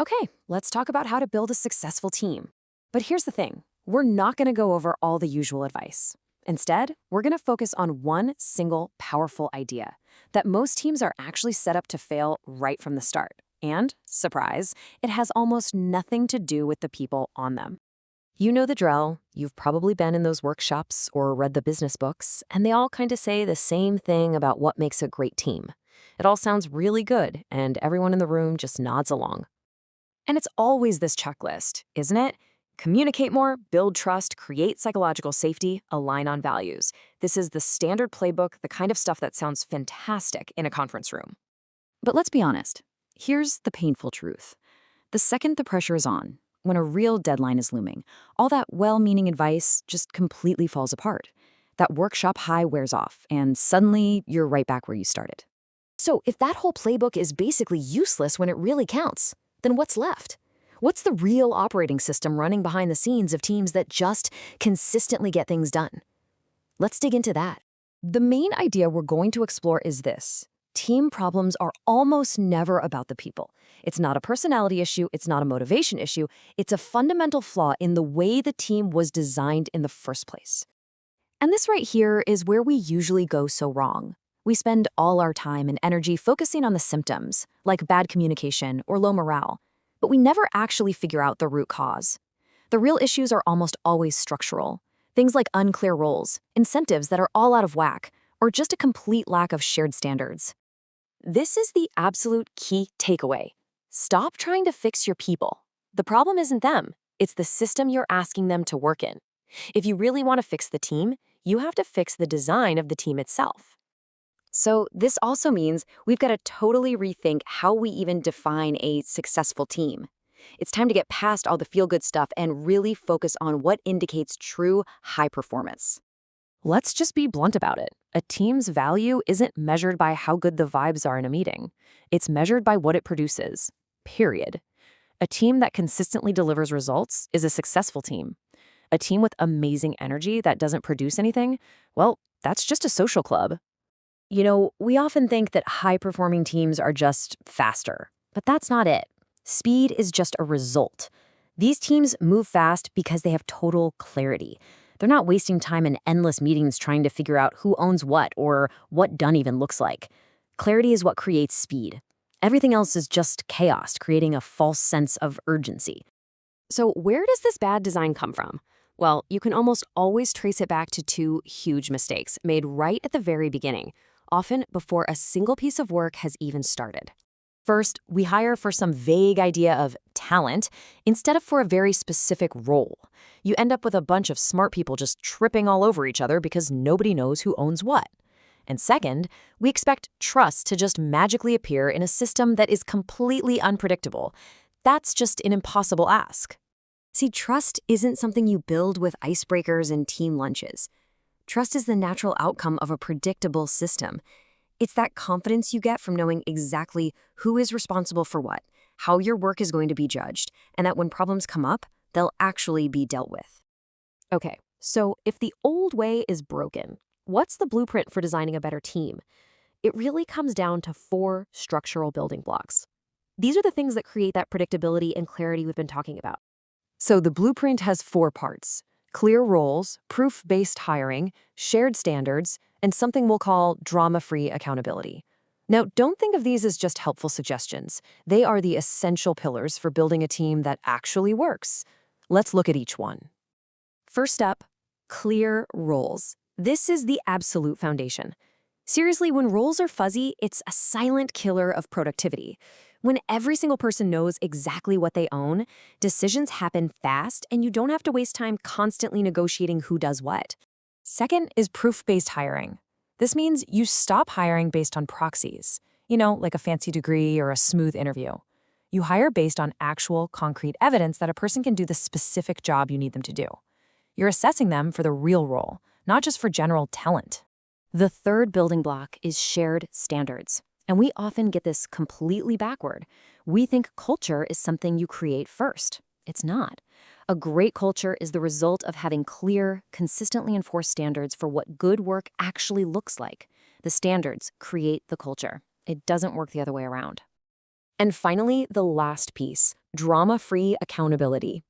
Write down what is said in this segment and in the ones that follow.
Okay, let's talk about how to build a successful team. But here's the thing, we're not going to go over all the usual advice. Instead, we're going to focus on one single powerful idea that most teams are actually set up to fail right from the start. And, surprise, it has almost nothing to do with the people on them. You know the drill. You've probably been in those workshops or read the business books, and they all kind of say the same thing about what makes a great team. It all sounds really good, and everyone in the room just nods along. And it's always this checklist, isn't it? Communicate more, build trust, create psychological safety, align on values. This is the standard playbook, the kind of stuff that sounds fantastic in a conference room. But let's be honest. Here's the painful truth. The second the pressure is on, when a real deadline is looming, all that well-meaning advice just completely falls apart. That workshop high wears off, and suddenly you're right back where you started. So if that whole playbook is basically useless when it really counts, then what's left? What's the real operating system running behind the scenes of teams that just consistently get things done? Let's dig into that. The main idea we're going to explore is this. Team problems are almost never about the people. It's not a personality issue, it's not a motivation issue, it's a fundamental flaw in the way the team was designed in the first place. And this right here is where we usually go so wrong. We spend all our time and energy focusing on the symptoms, like bad communication or low morale, but we never actually figure out the root cause. The real issues are almost always structural. Things like unclear roles, incentives that are all out of whack, or just a complete lack of shared standards. This is the absolute key takeaway. Stop trying to fix your people. The problem isn't them, it's the system you're asking them to work in. If you really want to fix the team, you have to fix the design of the team itself. So this also means we've got to totally rethink how we even define a successful team. It's time to get past all the feel-good stuff and really focus on what indicates true high performance. Let's just be blunt about it. A team's value isn't measured by how good the vibes are in a meeting. It's measured by what it produces, period. A team that consistently delivers results is a successful team. A team with amazing energy that doesn't produce anything, well, that's just a social club. You know, we often think that high-performing teams are just faster, but that's not it. Speed is just a result. These teams move fast because they have total clarity. They're not wasting time in endless meetings trying to figure out who owns what or what done even looks like. Clarity is what creates speed. Everything else is just chaos, creating a false sense of urgency. So where does this bad design come from? Well, you can almost always trace it back to two huge mistakes made right at the very beginning, often before a single piece of work has even started. First, we hire for some vague idea of talent instead of for a very specific role. You end up with a bunch of smart people just tripping all over each other because nobody knows who owns what. And second, we expect trust to just magically appear in a system that is completely unpredictable. That's just an impossible ask. See, trust isn't something you build with icebreakers and team lunches. Trust is the natural outcome of a predictable system. It's that confidence you get from knowing exactly who is responsible for what, how your work is going to be judged, and that when problems come up, they'll actually be dealt with. Okay, so if the old way is broken, what's the blueprint for designing a better team? It really comes down to 4 structural building blocks. These are the things that create that predictability and clarity we've been talking about. So the blueprint has 4 parts: clear roles, proof-based hiring, shared standards, and something we'll call drama-free accountability. Now, don't think of these as just helpful suggestions. They are the essential pillars for building a team that actually works. Let's look at each one. First up, clear roles. This is the absolute foundation. Seriously, when roles are fuzzy, it's a silent killer of productivity. When every single person knows exactly what they own, decisions happen fast and you don't have to waste time constantly negotiating who does what. Second is proof-based hiring. This means you stop hiring based on proxies, like a fancy degree or a smooth interview. You hire based on actual, concrete evidence that a person can do the specific job you need them to do. You're assessing them for the real role, not just for general talent. The third building block is shared standards. And we often get this completely backward. We think culture is something you create first. It's not. A great culture is the result of having clear, consistently enforced standards for what good work actually looks like. The standards create the culture. It doesn't work the other way around. And finally, the last piece, drama-free accountability.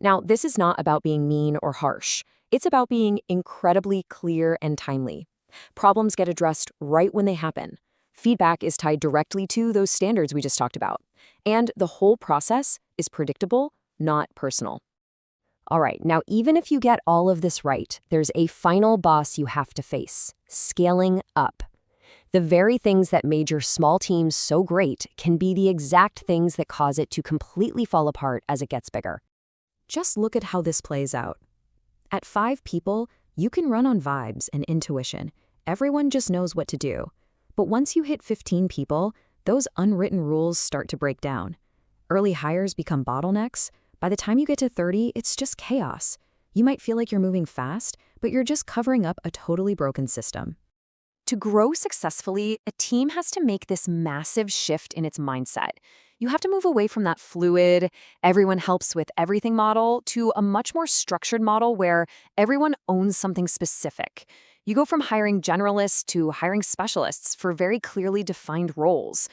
Now, this is not about being mean or harsh. It's about being incredibly clear and timely. Problems get addressed right when they happen. Feedback is tied directly to those standards we just talked about. And the whole process is predictable, not personal. All right, now even if you get all of this right, there's a final boss you have to face: scaling up. The very things that made your small team so great can be the exact things that cause it to completely fall apart as it gets bigger. Just look at how this plays out. At 5 people, you can run on vibes and intuition. Everyone just knows what to do. But once you hit 15 people, those unwritten rules start to break down. Early hires become bottlenecks. By the time you get to 30, it's just chaos. You might feel like you're moving fast, but you're just covering up a totally broken system. To grow successfully, a team has to make this massive shift in its mindset. You have to move away from that fluid, everyone helps with everything model to a much more structured model where everyone owns something specific. You go from hiring generalists to hiring specialists for very clearly defined roles.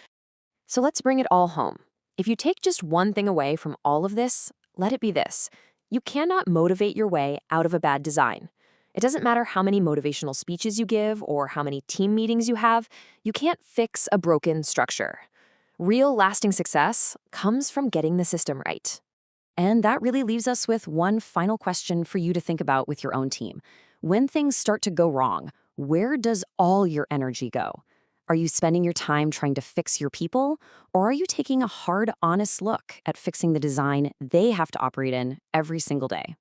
So let's bring it all home. If you take just one thing away from all of this, let it be this: you cannot motivate your way out of a bad design. It doesn't matter how many motivational speeches you give or how many team meetings you have, you can't fix a broken structure. Real lasting success comes from getting the system right. And that really leaves us with one final question for you to think about with your own team. When things start to go wrong, where does all your energy go? Are you spending your time trying to fix your people, or are you taking a hard, honest look at fixing the design they have to operate in every single day?